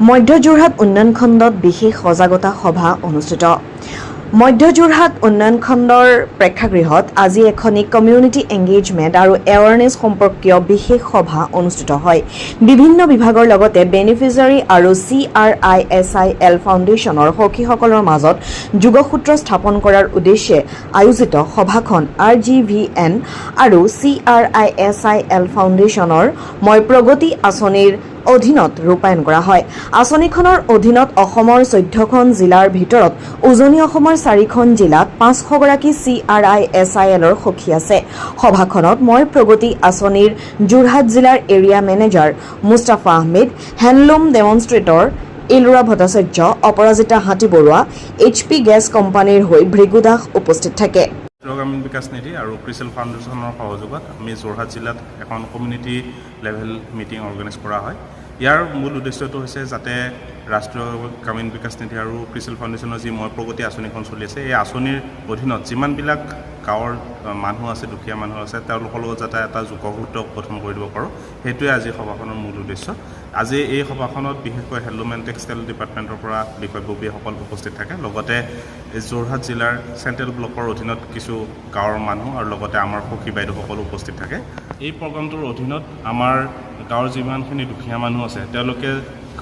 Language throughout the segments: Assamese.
মধ্য যোৰহাট উন্নয়ন খণ্ডত বিশেষ সজাগতা সভা অনুষ্ঠিত। মধ্য যোৰহাট উন্নয়ন খণ্ডৰ প্ৰেক্ষাগৃহত আজি এখনি কমিউনিটি এংগেজমেণ্ট আৰু এৱাৰনেছ সম্পৰ্কীয় বিশেষ সভা অনুষ্ঠিত হয়। বিভিন্ন বিভাগৰ লগতে বেনিফিচিয়াৰী আৰু CRISIL ফাউণ্ডেশ্যনৰ সখীসকলৰ মাজত যোগসূত্ৰ স্থাপন কৰাৰ উদ্দেশ্যে আয়োজিত সভাখন RGVN আৰু CRISIL ফাউণ্ডেশ্যনৰ মই প্ৰগতি আঁচনিৰ অধীনত ৰূপায়ণ কৰা হয়। আঁচনিখনৰ অধীনত অসমৰ 14খন জিলাৰ ভিতৰত উজনি অসমৰ 4খন জিলাত 500গৰাকী CRISILৰ সখী আছে। সভাখনত মই প্ৰগতি আঁচনিৰ যোৰহাট জিলাৰ area manager Mustafa Ahmed, handloom demonstrator Ilora Bhattacharya, Aparajita Hati Baruah, HP gas কোম্পানীৰ হৈ ভৃগু দাস উপস্থিত থাকে। গ্ৰামীণ বিকাশ নিধি আৰু ক্ৰিচেল ফাউণ্ডেশ্যনৰ সহযোগত আমি যোৰহাট জিলাত এখন কমিউনিটি লেভেল মিটিং অৰ্গেনাইজ কৰা হয়। ইয়াৰ মূল উদ্দেশ্যটো হৈছে যাতে ৰাষ্ট্ৰীয় গ্ৰামীণ বিকাশ নিধি আৰু ক্ৰিচেল ফাউণ্ডেশ্যনৰ যি মই প্ৰগতি আঁচনিখন চলি আছে, এই আঁচনিৰ অধীনত যিমানবিলাক গাঁৱৰ মানুহ আছে, দুখীয়া মানুহ আছে, তেওঁলোকৰ লগত যাতে এটা যোগসূত্ৰ গঠন কৰি দিব পাৰোঁ, সেইটোৱে আজি সভাখনৰ মূল উদ্দেশ্য। আজি এই সভাখনত বিশেষকৈ হেণ্ডলুম এণ্ড টেক্সটাইল ডিপাৰ্টমেণ্টৰ পৰা বিষয়ববীয়াসকল উপস্থিত থাকে। লগতে যোৰহাট জিলাৰ চেণ্ট্ৰেল ব্লকৰ অধীনত কিছু গাঁৱৰ মানুহ আৰু লগতে আমাৰ সখী বাইদেউসকল উপস্থিত থাকে। এই প্ৰগ্ৰামটোৰ অধীনত আমাৰ গাঁৱৰ যিমানখিনি দুখীয়া মানুহ আছে, তেওঁলোকে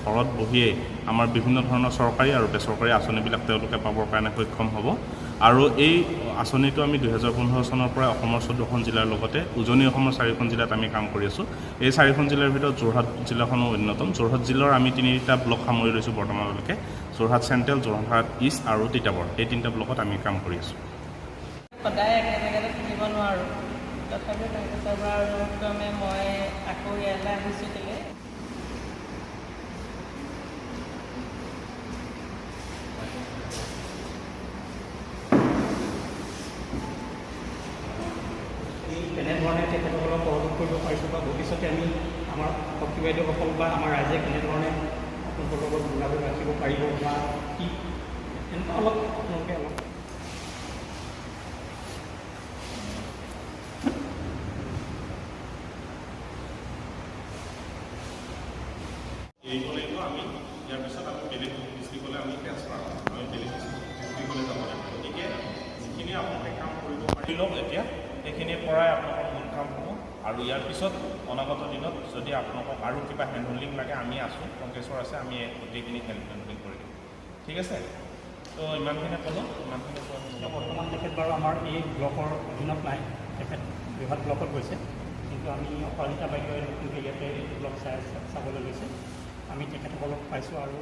ঘৰত বহিয়ে আমাৰ বিভিন্ন ধৰণৰ চৰকাৰী আৰু বেচৰকাৰী আঁচনিবিলাক তেওঁলোকে পাবৰ কাৰণে সক্ষম হ'ব। আৰু এই আঁচনিটো আমি 2015 চনৰ পৰা অসমৰ 14খন জিলাৰ লগতে উজনি অসমৰ 4খন জিলাত আমি কাম কৰি আছোঁ। এই 4খন জিলাৰ ভিতৰত যোৰহাট জিলাখনো অন্যতম। যোৰহাট জিলাৰ আমি 3টা ব্লক সামৰি লৈছোঁ বৰ্তমানলৈকে: যোৰহাট চেণ্ট্ৰেল, যোৰহাট ইষ্ট আৰু তিতাবৰ। এই 3টা ব্লকত আমি কাম কৰি আছোঁ। সদায় একে জেগাতে থাকিব নোৱাৰোঁ, তথাপিও তাৰ পৰা অনুক্ৰমে মই আকৌ ইয়ালৈ আহিছোঁ কেলৈ কেনেধৰণে তেখেতসকলক সহযোগ কৰিব পাৰিছোঁ বা ভৱিষ্যতে আমি আমাৰ সখী বাইদেউসকল বা আমাৰ ৰাইজে কেনেধৰণে আপোনালোকৰ লগত যোগাযোগ ৰাখিব পাৰিব বা কি এনেকুৱা অলপ আপোনালোকে অলপ আমি ইয়াৰ পিছত আমি বেলেগ ডিষ্ট্ৰিক্টলৈ আমি ট্ৰেন্সফাৰ হ'ম, আমি বেলেগ ডিষ্ট্ৰিক্টলৈ যাব লাগিব। গতিকে যিখিনি আপোনালোকে কাম কৰিব পাৰি লওক এতিয়া, সেইখিনিৰ পৰাই আপোনালোকৰ মূল কাম হ'ব। আৰু ইয়াৰ পিছত অনাগত দিনত যদি আপোনালোকক আৰু কিবা হেণ্ডহোল্ডিং লাগে, আমি আছোঁ, কংগ্ৰেছৰ আছে, আমি গোটেইখিনি হেণ্ডহোল্ডিং কৰি দিম। ঠিক আছে? তো ইমানখিনি ক'লোঁ, ইমানখিনি বৰ্তমান তেখেত বাৰু আমাৰ এই ব্লকৰ অধীনত নাই, তেখেত যোৰহাট ব্লকত গৈছে, কিন্তু আমি অপৰাজিতা বাইদেৱে নতুনকৈ ইয়াতে ব্লক চাবলৈ গৈছে। আমি তেখেতসকলক পাইছোঁ আৰু